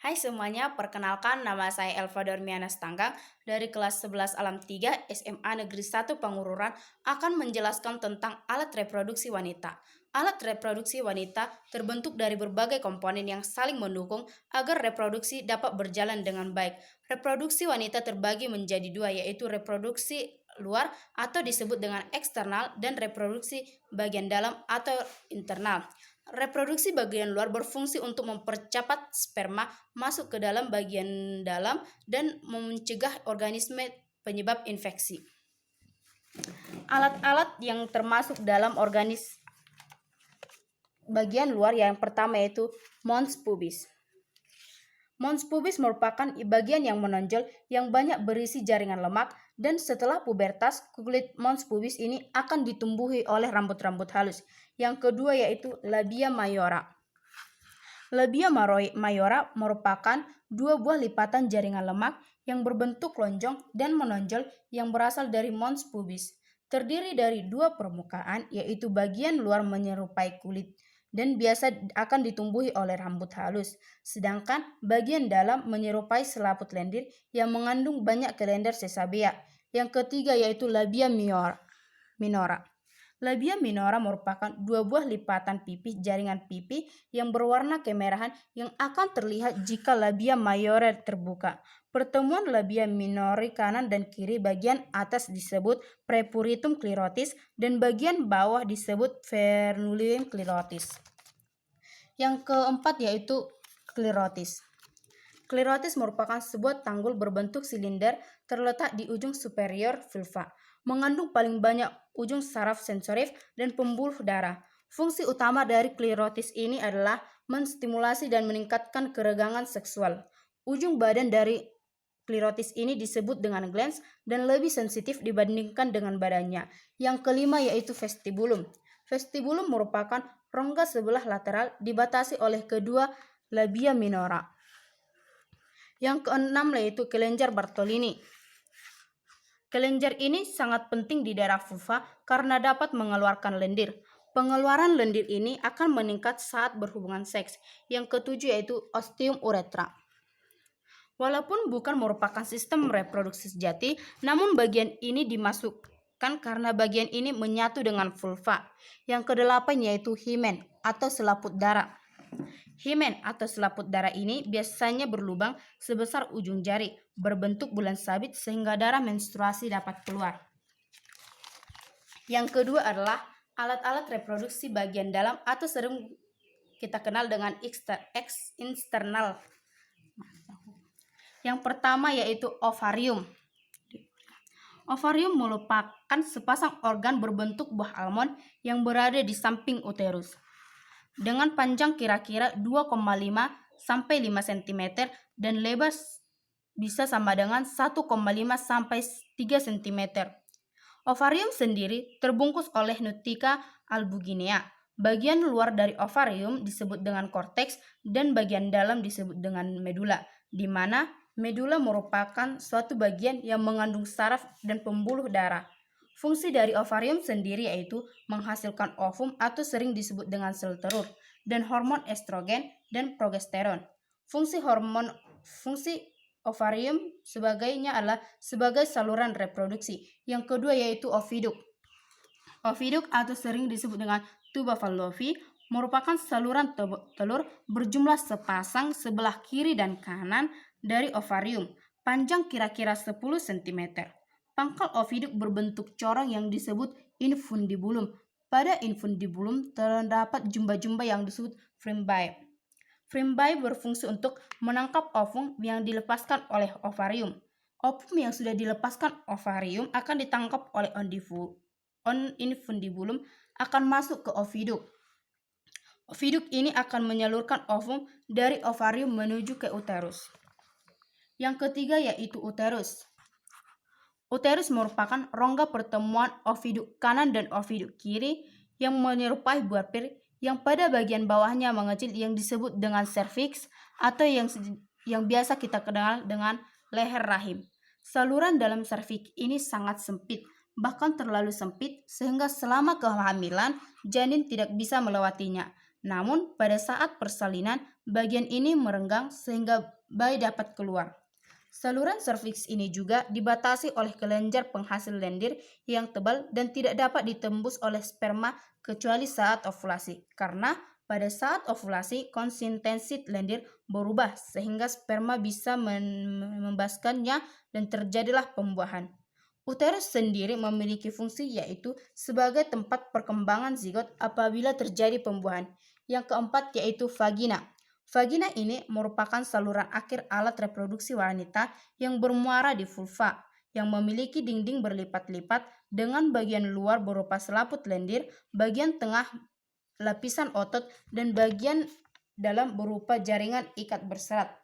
Hai semuanya, perkenalkan nama saya Elva Dormiana Stanggang dari kelas 11 Alam 3 SMA Negeri 1 Pangururan akan menjelaskan tentang alat reproduksi wanita. Alat reproduksi wanita terbentuk dari berbagai komponen yang saling mendukung agar reproduksi dapat berjalan dengan baik. Reproduksi wanita terbagi menjadi dua, yaitu reproduksi luar atau disebut dengan eksternal dan reproduksi bagian dalam atau internal. Reproduksi bagian luar berfungsi untuk mempercepat sperma masuk ke dalam bagian dalam dan mencegah organisme penyebab infeksi. Alat-alat yang termasuk dalam organisme bagian luar yang pertama yaitu mons pubis. Mons pubis merupakan bagian yang menonjol yang banyak berisi jaringan lemak, dan setelah pubertas, kulit mons pubis ini akan ditumbuhi oleh rambut-rambut halus. Yang kedua yaitu labia mayora. Labia mayora merupakan dua buah lipatan jaringan lemak yang berbentuk lonjong dan menonjol yang berasal dari mons pubis. Terdiri dari dua permukaan, yaitu bagian luar menyerupai kulit dan biasa akan ditumbuhi oleh rambut halus, sedangkan bagian dalam menyerupai selaput lendir yang mengandung banyak kelender sesabea. Yang ketiga yaitu labia minora. Labia minora merupakan dua buah lipatan pipi jaringan pipi yang berwarna kemerahan yang akan terlihat jika labia mayora terbuka. Pertemuan labia minori kanan dan kiri bagian atas disebut prepuritum sclerotis dan bagian bawah disebut frenulum sclerotis. Yang keempat yaitu sclerotis. Sclerotis merupakan sebuah tanggul berbentuk silinder terletak di ujung superior vulva, mengandung paling banyak ujung saraf sensorif dan pembuluh darah. Fungsi utama dari sclerotis ini adalah menstimulasi dan meningkatkan keregangan seksual. Ujung badan dari sclerotis ini disebut dengan glans dan lebih sensitif dibandingkan dengan badannya. Yang kelima yaitu vestibulum. Vestibulum merupakan rongga sebelah lateral dibatasi oleh kedua labia minora. Yang keenam yaitu kelenjar Bartolini. Kelenjar ini sangat penting di daerah vulva karena dapat mengeluarkan lendir. Pengeluaran lendir ini akan meningkat saat berhubungan seks. Yang ketujuh yaitu ostium urethra. Walaupun bukan merupakan sistem reproduksi sejati, namun bagian ini dimasukkan karena bagian ini menyatu dengan vulva. Yang kedelapan yaitu himen atau selaput darah. Himen atau selaput darah ini biasanya berlubang sebesar ujung jari, berbentuk bulan sabit sehingga darah menstruasi dapat keluar. Yang kedua adalah alat-alat reproduksi bagian dalam atau sering kita kenal dengan eksternal. Yang pertama yaitu ovarium. Ovarium merupakan sepasang organ berbentuk buah almond yang berada di samping uterus. Dengan panjang kira-kira 2,5 sampai 5 cm dan lebar bisa sama dengan 1,5 sampai 3 cm. Ovarium sendiri terbungkus oleh nutica albuginea. Bagian luar dari ovarium disebut dengan korteks dan bagian dalam disebut dengan medula, di mana medula merupakan suatu bagian yang mengandung saraf dan pembuluh darah. Fungsi dari ovarium sendiri yaitu menghasilkan ovum atau sering disebut dengan sel telur dan hormon estrogen dan progesteron. Fungsi ovarium sebagainya adalah sebagai saluran reproduksi. Yang kedua yaitu oviduk. Oviduk atau sering disebut dengan tuba fallopi merupakan saluran telur berjumlah sepasang sebelah kiri dan kanan dari ovarium, panjang kira-kira 10 cm. Pangkal oviduk berbentuk corong yang disebut infundibulum. Pada infundibulum terdapat jumba-jumba yang disebut frimbae. Frimbae berfungsi untuk menangkap ovum yang dilepaskan oleh ovarium. Ovum yang sudah dilepaskan ovarium akan ditangkap oleh infundibulum akan masuk ke oviduk. Oviduk ini akan menyalurkan ovum dari ovarium menuju ke uterus. Yang ketiga yaitu uterus. Uterus merupakan rongga pertemuan oviduk kanan dan oviduk kiri yang menyerupai buah pir yang pada bagian bawahnya mengecil yang disebut dengan serviks atau yang biasa kita kenal dengan leher rahim. Saluran dalam serviks ini sangat sempit, bahkan terlalu sempit sehingga selama kehamilan janin tidak bisa melewatinya. Namun pada saat persalinan bagian ini merenggang sehingga bayi dapat keluar. Saluran serviks ini juga dibatasi oleh kelenjar penghasil lendir yang tebal dan tidak dapat ditembus oleh sperma kecuali saat ovulasi. Karena pada saat ovulasi konsistensi lendir berubah sehingga sperma bisa membebaskannya dan terjadilah pembuahan. Uterus sendiri memiliki fungsi yaitu sebagai tempat perkembangan zigot apabila terjadi pembuahan. Yang keempat yaitu vagina. Vagina ini merupakan saluran akhir alat reproduksi wanita yang bermuara di vulva, yang memiliki dinding berlipat-lipat dengan bagian luar berupa selaput lendir, bagian tengah lapisan otot, dan bagian dalam berupa jaringan ikat berserat.